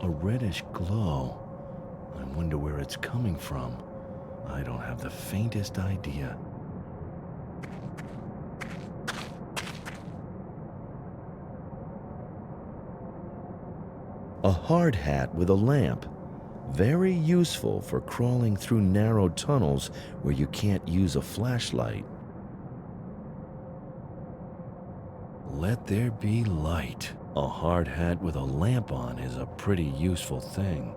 a reddish glow. I wonder where it's coming from. I don't have the faintest idea. A hard hat with a lamp. Very useful for crawling through narrow tunnels where you can't use a flashlight. Let there be light. A hard hat with a lamp on is a pretty useful thing.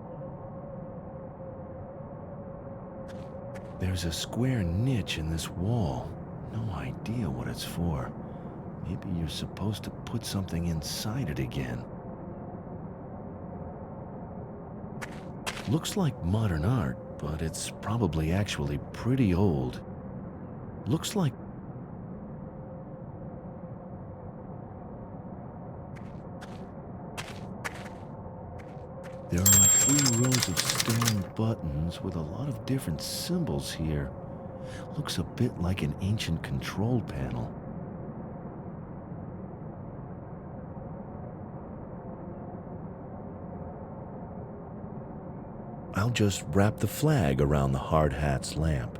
There's a square niche in this wall. No idea what it's for. Maybe you're supposed to put something inside it again. Looks like modern art, but it's probably actually pretty old. Looks like there are 3 rows of stone buttons with a lot of different symbols here. Looks a bit like an ancient control panel. I'll just wrap the flag around the hard hat's lamp.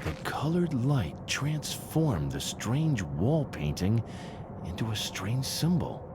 The colored light transformed the strange wall painting into a strange symbol.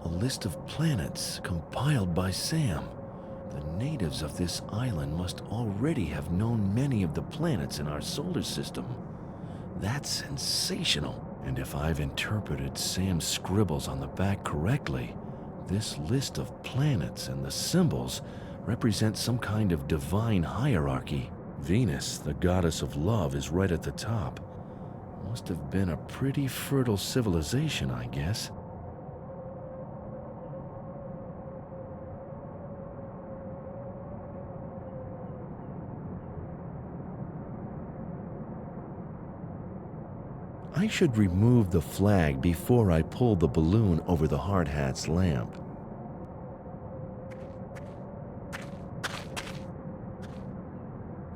A list of planets compiled by Sam. The natives of this island must already have known many of the planets in our solar system. That's sensational. And if I've interpreted Sam's scribbles on the back correctly, this list of planets and the symbols represent some kind of divine hierarchy. Venus, the goddess of love, is right at the top. Must have been a pretty fertile civilization, I guess. I should remove the flag before I pull the balloon over the hard hat's lamp.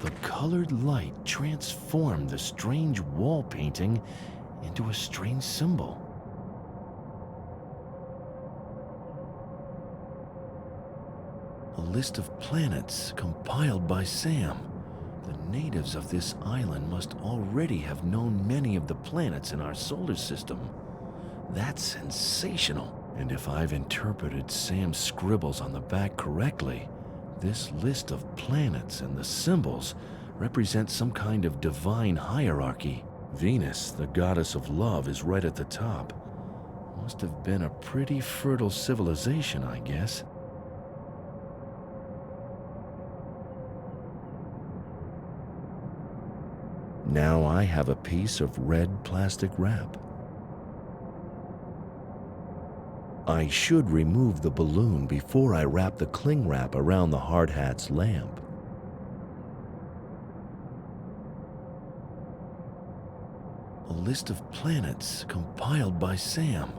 The colored light transformed the strange wall painting into a strange symbol. A list of planets compiled by Sam. The natives of this island must already have known many of the planets in our solar system. That's sensational. And if I've interpreted Sam's scribbles on the back correctly, this list of planets and the symbols represent some kind of divine hierarchy. Venus, the goddess of love, is right at the top. Must have been a pretty fertile civilization, I guess. Now I have a piece of red plastic wrap. I should remove the balloon before I wrap the cling wrap around the hard hat's lamp. A list of planets compiled by Sam.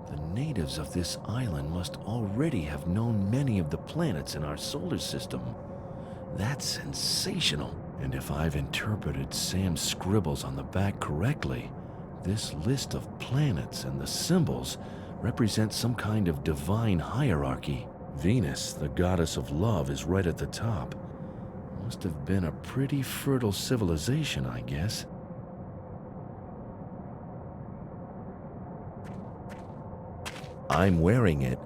The natives of this island must already have known many of the planets in our solar system. That's sensational. And if I've interpreted Sam's scribbles on the back correctly, this list of planets and the symbols represent some kind of divine hierarchy. Venus, the goddess of love, is right at the top. Must have been a pretty fertile civilization, I guess. I'm wearing it.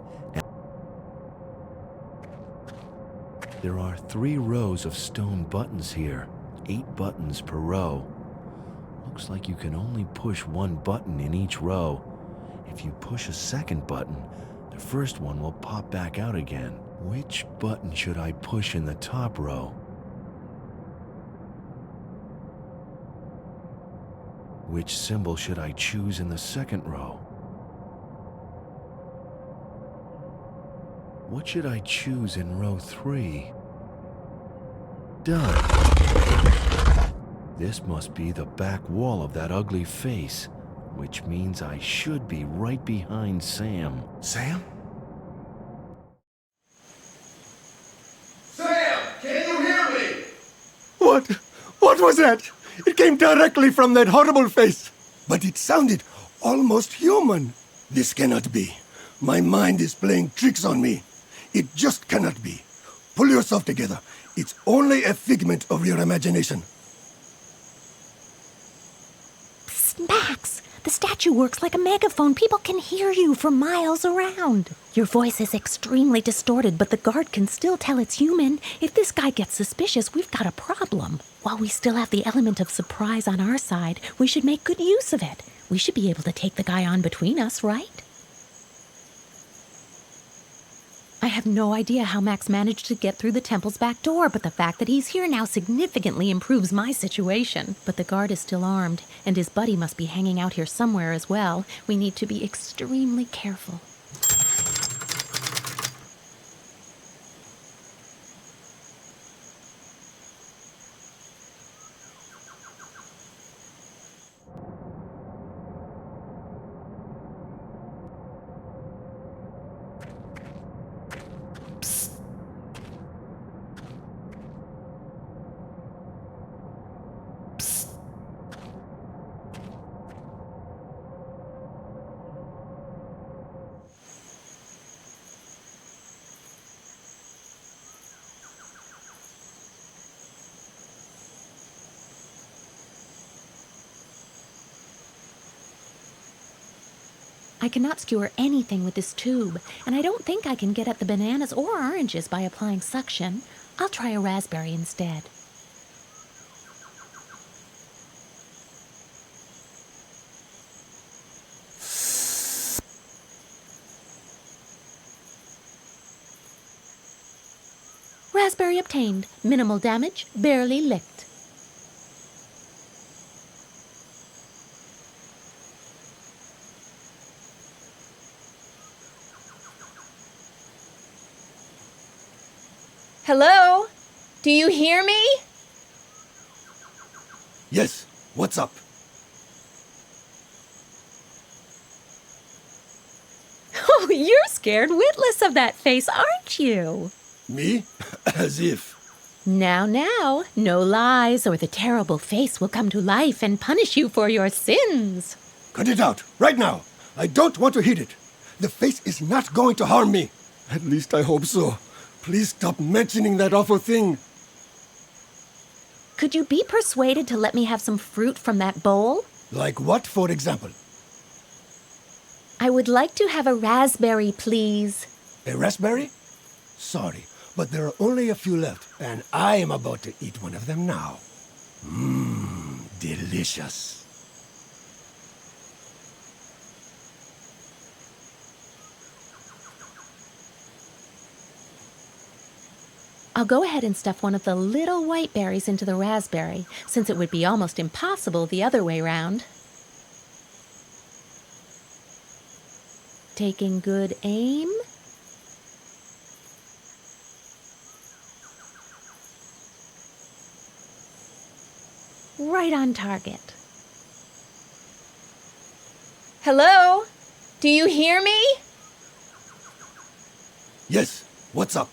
There are 3 rows of stone buttons here, 8 buttons per row. Looks like you can only push 1 button in each row. If you push a second button, the first one will pop back out again. Which button should I push in the top row? Which symbol should I choose in the second row? What should I choose in row 3? Done. This must be the back wall of that ugly face, which means I should be right behind Sam. Sam? Sam, can you hear me? What? What was that? It came directly from that horrible face. But it sounded almost human. This cannot be. My mind is playing tricks on me. It just cannot be. Pull yourself together. It's only a figment of your imagination. Psst, Max! The statue works like a megaphone. People can hear you for miles around. Your voice is extremely distorted, but the guard can still tell it's human. If this guy gets suspicious, we've got a problem. While we still have the element of surprise on our side, we should make good use of it. We should be able to take the guy on between us, right? I have no idea how Max managed to get through the temple's back door, but the fact that he's here now significantly improves my situation. But the guard is still armed, and his buddy must be hanging out here somewhere as well. We need to be extremely careful. I cannot skewer anything with this tube, and I don't think I can get at the bananas or oranges by applying suction. I'll try a raspberry instead. Raspberry obtained. Minimal damage, barely licked. Hello? Do you hear me? Yes, what's up? Oh, you're scared witless of that face, aren't you? Me? As if. Now, no lies, or the terrible face will come to life and punish you for your sins. Cut it out, right now. I don't want to hit it. The face is not going to harm me. At least I hope so. Please stop mentioning that awful thing. Could you be persuaded to let me have some fruit from that bowl? Like what, for example? I would like to have a raspberry, please. A raspberry? Sorry, but there are only a few left, and I am about to eat one of them now. Mmm, delicious. I'll go ahead and stuff one of the little white berries into the raspberry, since it would be almost impossible the other way round. Taking good aim. Right on target. Hello? Do you hear me? Yes, what's up?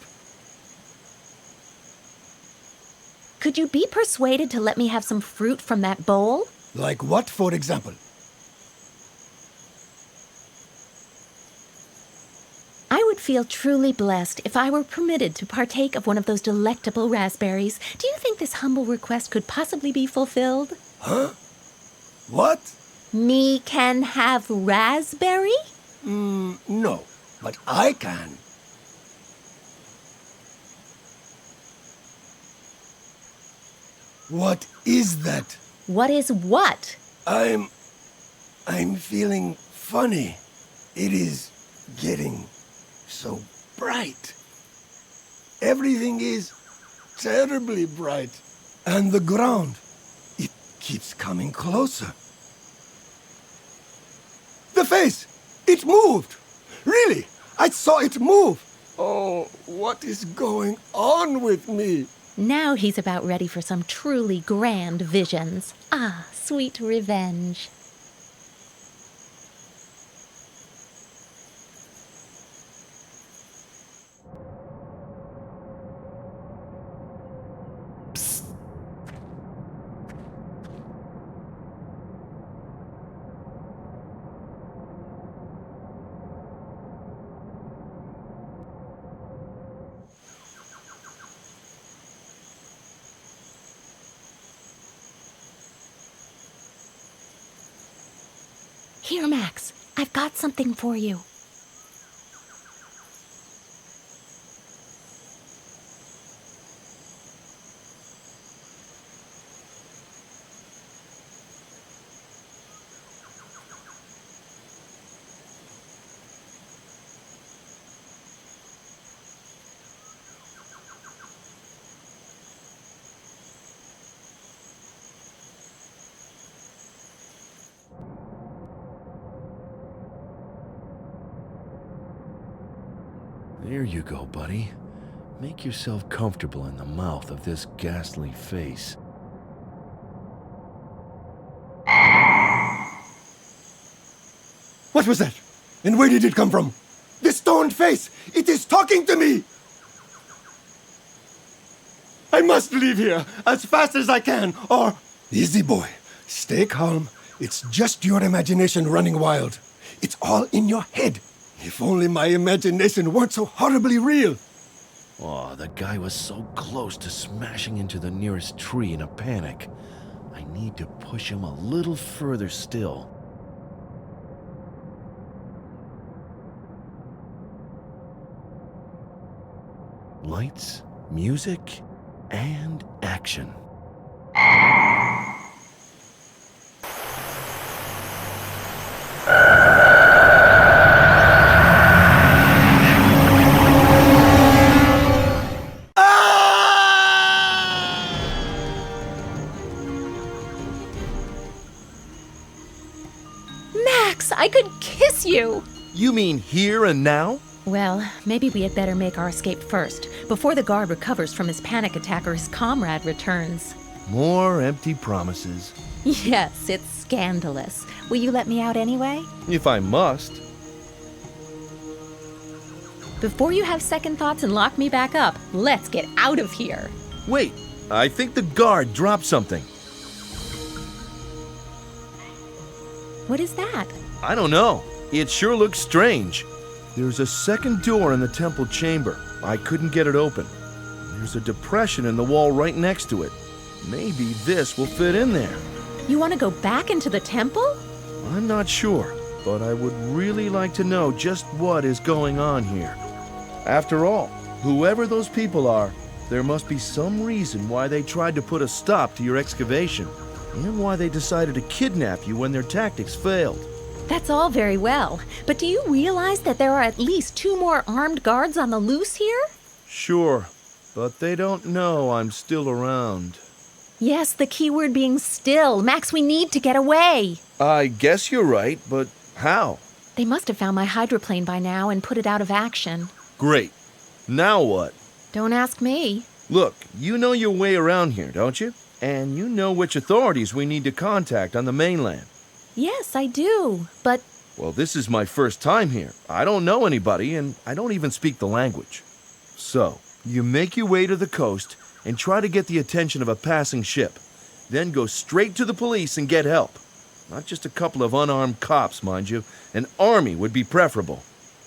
Could you be persuaded to let me have some fruit from that bowl? Like what, for example? I would feel truly blessed if I were permitted to partake of one of those delectable raspberries. Do you think this humble request could possibly be fulfilled? Huh? What? Me can have raspberry? No, but I can. What is that? What is what? I'm feeling funny. It is getting so bright. Everything is terribly bright. And the ground, it keeps coming closer. The face, it moved. Really, I saw it move. Oh, what is going on with me? Now he's about ready for some truly grand visions. Ah, sweet revenge. Here, Max, I've got something for you. There you go, buddy. Make yourself comfortable in the mouth of this ghastly face. What was that? And where did it come from? This stoned face! It is talking to me! I must leave here as fast as I can, or... Easy, boy. Stay calm. It's just your imagination running wild. It's all in your head. If only my imagination weren't so horribly real. Oh, the guy was so close to smashing into the nearest tree in a panic. I need to push him a little further still. Lights, music, and action. Max, I could kiss you! You mean here and now? Well, maybe we had better make our escape first, before the guard recovers from his panic attack or his comrade returns. More empty promises. Yes, it's scandalous. Will you let me out anyway? If I must. Before you have second thoughts and lock me back up, let's get out of here. Wait, I think the guard dropped something. What is that? I don't know. It sure looks strange. There's a second door in the temple chamber. I couldn't get it open. There's a depression in the wall right next to it. Maybe this will fit in there. You want to go back into the temple? I'm not sure, but I would really like to know just what is going on here. After all, whoever those people are, there must be some reason why they tried to put a stop to your excavation, and why they decided to kidnap you when their tactics failed. That's all very well, but do you realize that there are at least 2 more armed guards on the loose here? Sure, but they don't know I'm still around. Yes, the key word being still. Max, we need to get away. I guess you're right, but how? They must have found my hydroplane by now and put it out of action. Great. Now what? Don't ask me. Look, you know your way around here, don't you? And you know which authorities we need to contact on the mainland. Yes, I do, but... Well, this is my first time here. I don't know anybody, and I don't even speak the language. So, you make your way to the coast and try to get the attention of a passing ship. Then go straight to the police and get help. Not just a couple of unarmed cops, mind you. An army would be preferable.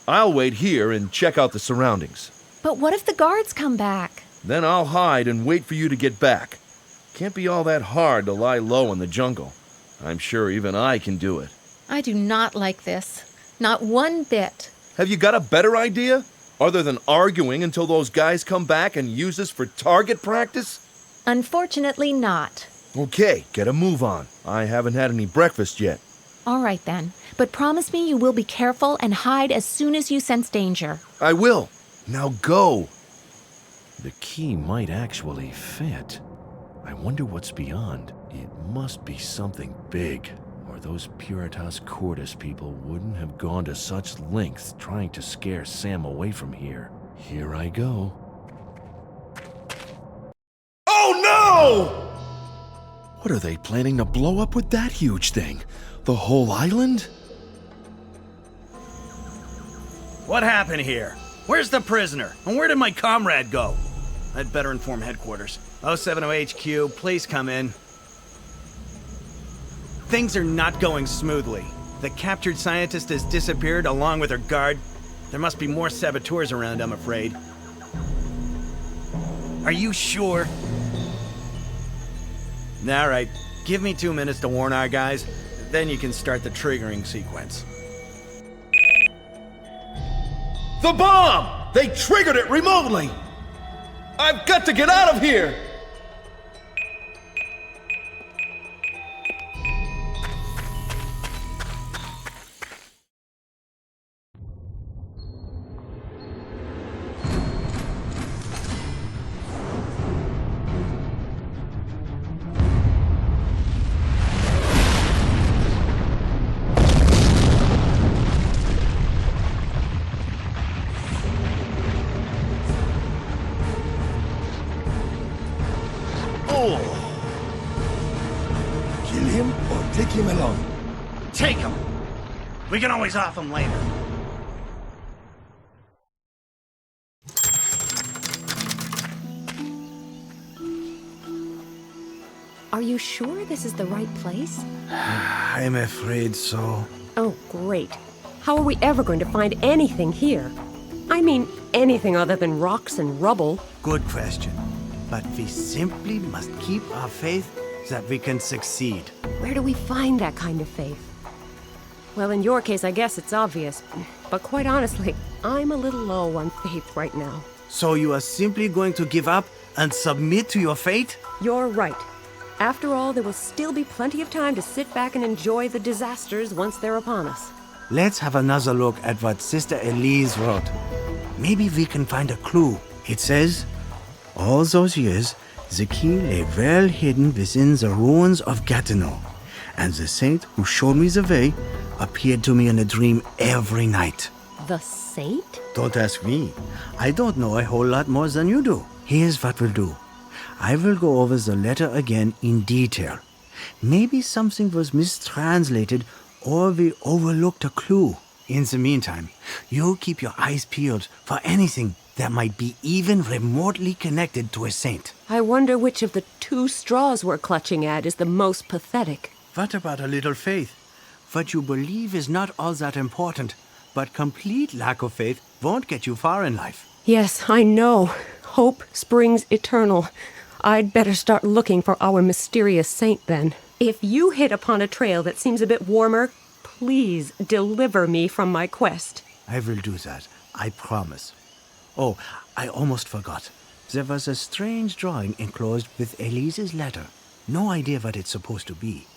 I'll wait here and check out the surroundings. But what if the guards come back? Then I'll hide and wait for you to get back. Can't be all that hard to lie low in the jungle. I'm sure even I can do it. I do not like this. Not one bit. Have you got a better idea? Other than arguing until those guys come back and use us for target practice? Unfortunately not. Okay, get a move on. I haven't had any breakfast yet. All right then, but promise me you will be careful and hide as soon as you sense danger. I will. Now go. The key might actually fit. I wonder what's beyond. It must be something big, or those Puritas Cordis people wouldn't have gone to such lengths trying to scare Sam away from here. Here I go. Oh no! What are they planning to blow up with that huge thing? The whole island? What happened here? Where's the prisoner? And where did my comrade go? I'd better inform headquarters. 070 HQ, please come in. Things are not going smoothly. The captured scientist has disappeared along with her guard. There must be more saboteurs around, I'm afraid. Are you sure? All right, give me 2 minutes to warn our guys, then you can start the triggering sequence. The bomb! They triggered it remotely! I've got to get out of here! Kill him or take him along. Take him! We can always off him later. Are you sure this is the right place? I'm afraid so. Oh, great. How are we ever going to find anything here? I mean, anything other than rocks and rubble. Good question. But we simply must keep our faith that we can succeed. Where do we find that kind of faith? Well, in your case, I guess it's obvious. But quite honestly, I'm a little low on faith right now. So you are simply going to give up and submit to your fate? You're right. After all, there will still be plenty of time to sit back and enjoy the disasters once they're upon us. Let's have another look at what Sister Elise wrote. Maybe we can find a clue. It says, all those years, the key lay well hidden within the ruins of Gatineau, and the saint who showed me the way appeared to me in a dream every night. The saint? Don't ask me. I don't know a whole lot more than you do. Here's what we'll do. I will go over the letter again in detail. Maybe something was mistranslated or we overlooked a clue. In the meantime, you keep your eyes peeled for anything that might be even remotely connected to a saint. I wonder which of the two straws we're clutching at is the most pathetic. What about a little faith? What you believe is not all that important, but complete lack of faith won't get you far in life. Yes, I know. Hope springs eternal. I'd better start looking for our mysterious saint then. If you hit upon a trail that seems a bit warmer, please deliver me from my quest. I will do that, I promise. Oh, I almost forgot. There was a strange drawing enclosed with Elise's letter. No idea what it's supposed to be,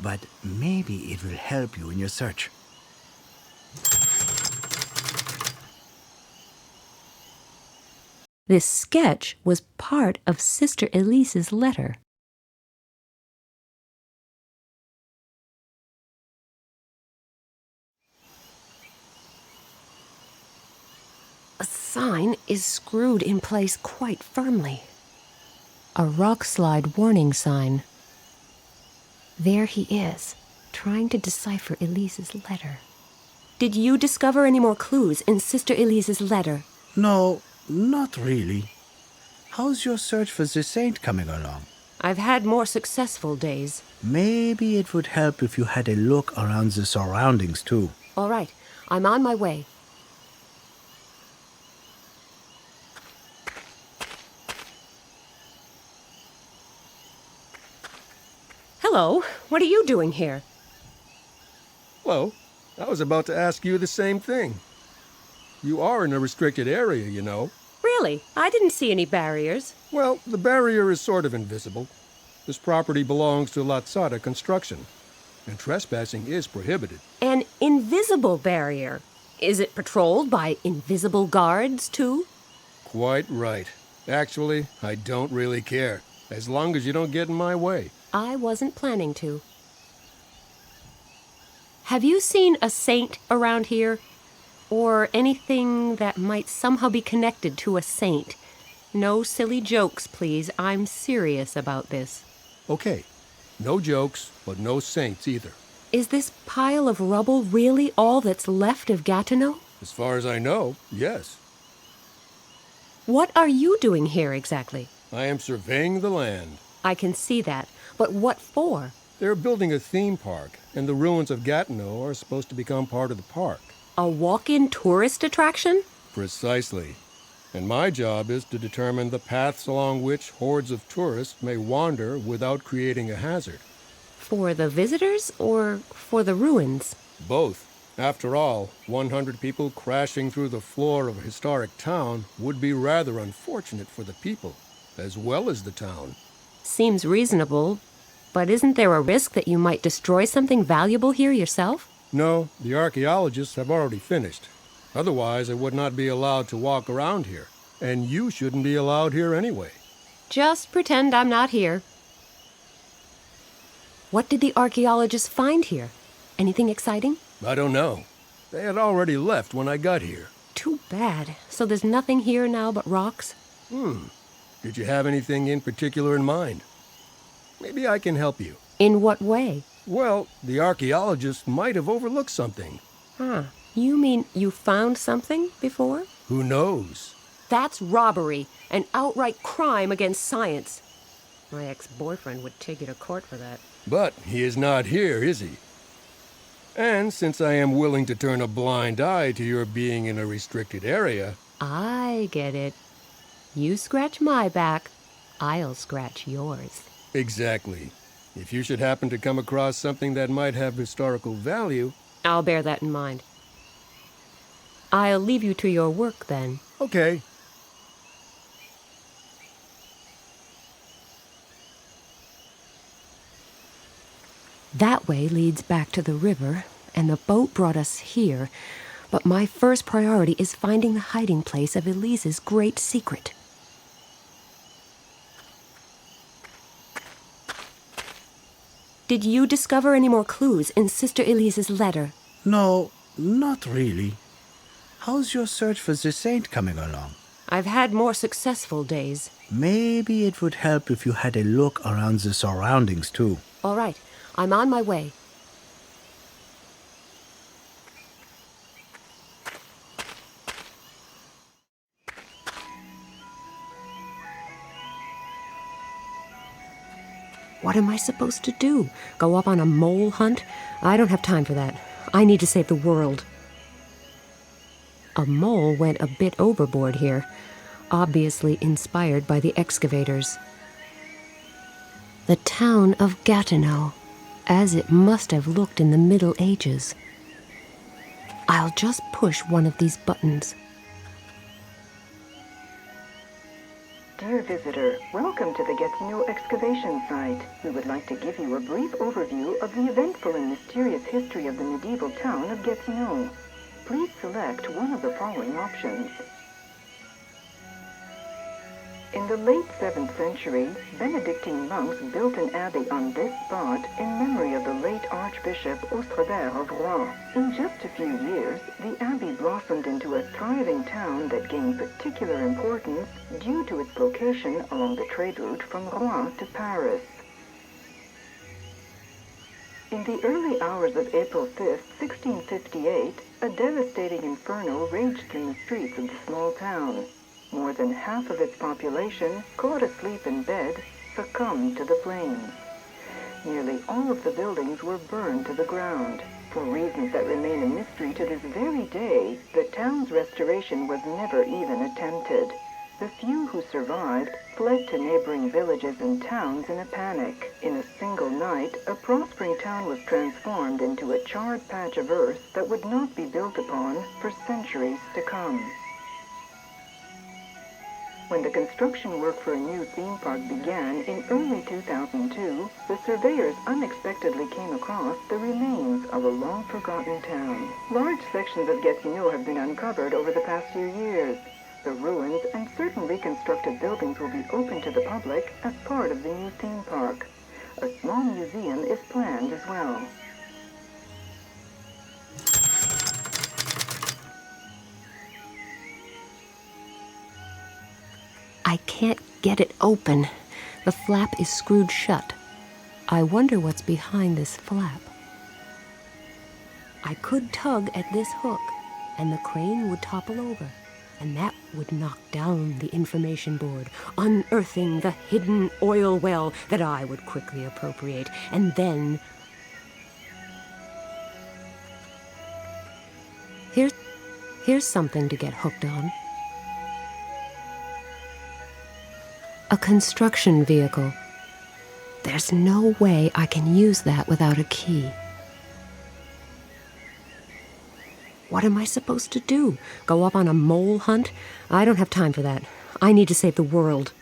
but maybe it will help you in your search. This sketch was part of Sister Elise's letter. A sign is screwed in place quite firmly. A rock slide warning sign. There he is, trying to decipher Elise's letter. Did you discover any more clues in Sister Elise's letter? No, not really. How's your search for the saint coming along? I've had more successful days. Maybe it would help if you had a look around the surroundings too. All right, I'm on my way. Hello, what are you doing here? Well, I was about to ask you the same thing. You are in a restricted area, you know. Really? I didn't see any barriers. Well, the barrier is sort of invisible. This property belongs to Latsada Construction, and trespassing is prohibited. An invisible barrier. Is it patrolled by invisible guards, too? Quite right. Actually, I don't really care, as long as you don't get in my way. I wasn't planning to. Have you seen a saint around here? Or anything that might somehow be connected to a saint. No silly jokes, please. I'm serious about this. Okay, no jokes, but no saints either. Is this pile of rubble really all that's left of Gatineau? As far as I know, yes. What are you doing here exactly? I am surveying the land. I can see that, but what for? They're building a theme park, and the ruins of Gatineau are supposed to become part of the park. A walk-in tourist attraction? Precisely. And my job is to determine the paths along which hordes of tourists may wander without creating a hazard. For the visitors or for the ruins? Both. After all, 100 people crashing through the floor of a historic town would be rather unfortunate for the people, as well as the town. Seems reasonable, but isn't there a risk that you might destroy something valuable here yourself? No, the archaeologists have already finished. Otherwise, I would not be allowed to walk around here. And you shouldn't be allowed here anyway. Just pretend I'm not here. What did the archaeologists find here? Anything exciting? I don't know. They had already left when I got here. Too bad. So there's nothing here now but rocks? Did you have anything in particular in mind? Maybe I can help you. In what way? Well, the archaeologists might have overlooked something. You mean you found something before? Who knows? That's robbery, an outright crime against science. My ex-boyfriend would take you to court for that. But he is not here, is he? And since I am willing to turn a blind eye to your being in a restricted area... I get it. You scratch my back, I'll scratch yours. Exactly. If you should happen to come across something that might have historical value... I'll bear that in mind. I'll leave you to your work, then. Okay. That way leads back to the river, and the boat brought us here. But my first priority is finding the hiding place of Elise's great secret. Did you discover any more clues in Sister Elise's letter? No, not really. How's your search for the saint coming along? I've had more successful days. Maybe it would help if you had a look around the surroundings, too. All right, I'm on my way. What am I supposed to do? Go up on a mole hunt? I don't have time for that. I need to save the world. A mole went a bit overboard here, obviously inspired by the excavators. The town of Gatineau, as it must have looked in the Middle Ages. I'll just push one of these buttons. Dear visitor, welcome to the Gatineau excavation site. We would like to give you a brief overview of the eventful and mysterious history of the medieval town of Gatineau. Please select one of the following options. In the late 7th century, Benedictine monks built an abbey on this spot in memory of the late Archbishop Austrebert of Rouen. In just a few years, the abbey blossomed into a thriving town that gained particular importance due to its location along the trade route from Rouen to Paris. In the early hours of April 5, 1658, a devastating inferno raged in the streets of the small town. More than half of its population, caught asleep in bed, succumbed to the flames. Nearly all of the buildings were burned to the ground. For reasons that remain a mystery to this very day, the town's restoration was never even attempted. The few who survived fled to neighboring villages and towns in a panic. In a single night, a prospering town was transformed into a charred patch of earth that would not be built upon for centuries to come. When the construction work for a new theme park began in early 2002, the surveyors unexpectedly came across the remains of a long-forgotten town. Large sections of Gatineau have been uncovered over the past few years. The ruins and certain reconstructed buildings will be open to the public as part of the new theme park. A small museum is planned as well. I can't get it open. The flap is screwed shut. I wonder what's behind this flap. I could tug at this hook, and the crane would topple over, and that would knock down the information board, unearthing the hidden oil well that I would quickly appropriate, and then... Here's something to get hooked on. A construction vehicle. There's no way I can use that without a key. What am I supposed to do? Go up on a mole hunt? I don't have time for that. I need to save the world.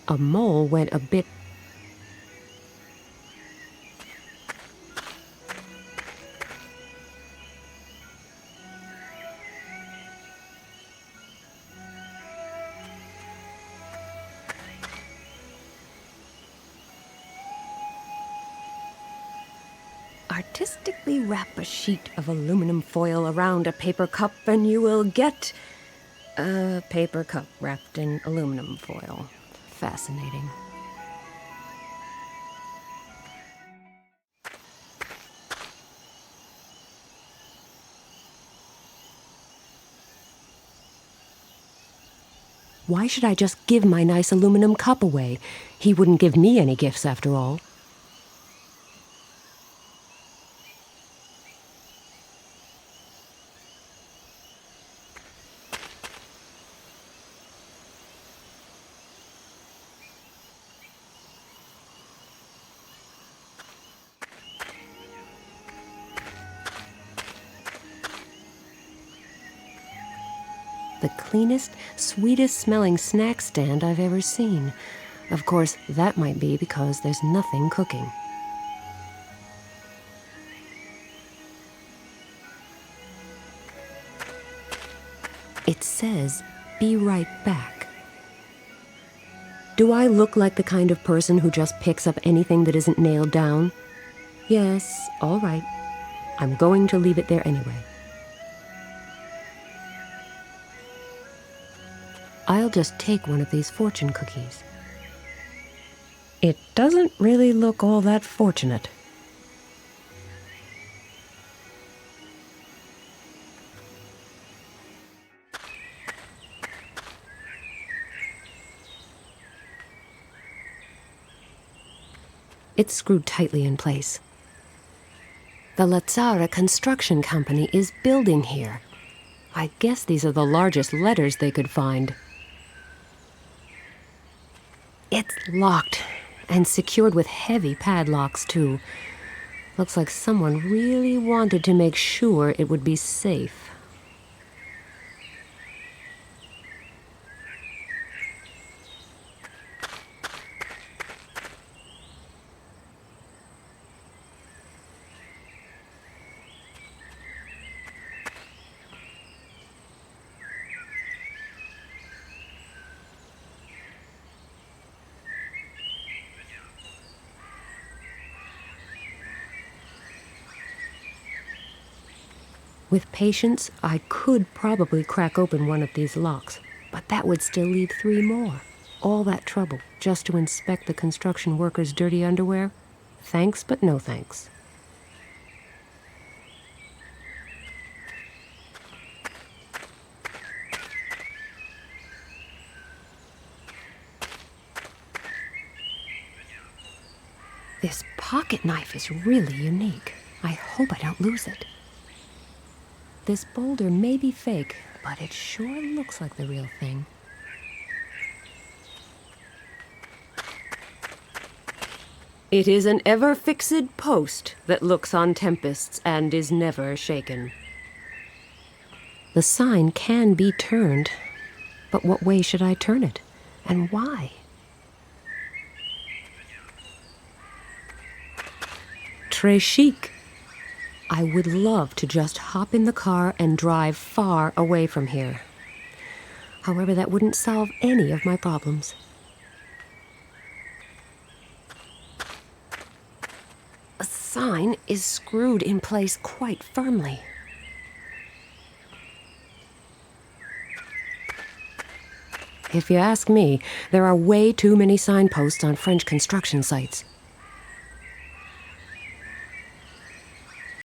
A mole went a bit... Artistically wrap a sheet of aluminum foil around a paper cup and you will get a paper cup wrapped in aluminum foil. Fascinating. Why should I just give my nice aluminum cup away? He wouldn't give me any gifts after all. The cleanest, sweetest-smelling snack stand I've ever seen. Of course, that might be because there's nothing cooking. It says, "Be right back." Do I look like the kind of person who just picks up anything that isn't nailed down? Yes, all right. I'm going to leave it there anyway. I'll just take one of these fortune cookies. It doesn't really look all that fortunate. It's screwed tightly in place. The Lazara Construction Company is building here. I guess these are the largest letters they could find. It's locked and secured with heavy padlocks, too. Looks like someone really wanted to make sure it would be safe. With patience, I could probably crack open one of these locks, but that would still leave 3 more. All that trouble just to inspect the construction workers' dirty underwear? Thanks, but no thanks. This pocket knife is really unique. I hope I don't lose it. This boulder may be fake, but it sure looks like the real thing. It is an ever-fixed post that looks on tempests and is never shaken. The sign can be turned, but what way should I turn it, and why? Très chic. I would love to just hop in the car and drive far away from here. However, that wouldn't solve any of my problems. A sign is screwed in place quite firmly. If you ask me, there are way too many signposts on French construction sites.